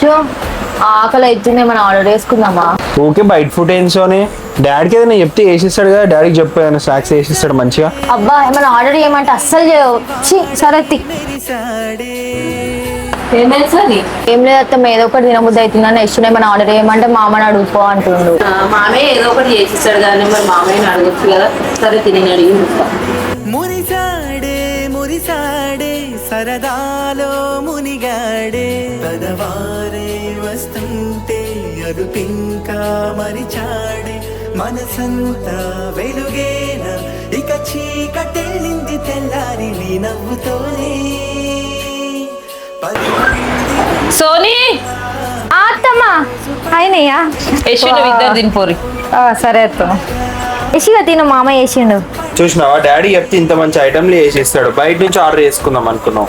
యశో ఆకలి అవుతుంది, మనం ఆర్డర్ చేసుకుందామా? ఓకే, బయట ఫుడ్ ఏంటోని డాడీకి ఏదైనా చెప్తే వేసిస్తాడు కదా. డాడీకి చెప్పాను స్నాక్స్ వేసిస్తాడు మంచిగా. అబ్బా ఏమైనా ఆర్డర్ చేయమంటే అస్సలు చేయవు. సరే ఏమైంది సార్? ఏం లేదు అత్తమ్మ, ఏదో ఒకటి తినబుద్ధి అవుతుందని యశ్వని ఏమైనా ఆర్డర్ చేయమంటే మామని అడుగుపో అంటుండు. మామయ్య ఏదో ఒకటి చేసిస్తాడు కానీ మరి మామయ్యని అడగచ్చు కదా. సరే తిని అడిగి మురిసాడే మురిసాడే సరదాలో మునిగాడే పదవారే వస్తుంటే అదుపింకా మరిచాడే మనసంతా వెలుగేన ఇక చీకటెళ్ళింది తెల్లారి నీ నవ్వుతోనే. సోనీ అత్తమ్మ అయినయ్యా, యశు నువ్వు ఇద్దరు తినిపోరి. సరే అత్తమ్మ. యశిగా తిను, మామ వేసిండు. చూసినావా డాడీ చెప్తే ఇంత మంచి ఐటమ్లు వేసిస్తాడు. బయట నుంచి ఆర్డర్ చేసుకుందాం అనుకున్నాం.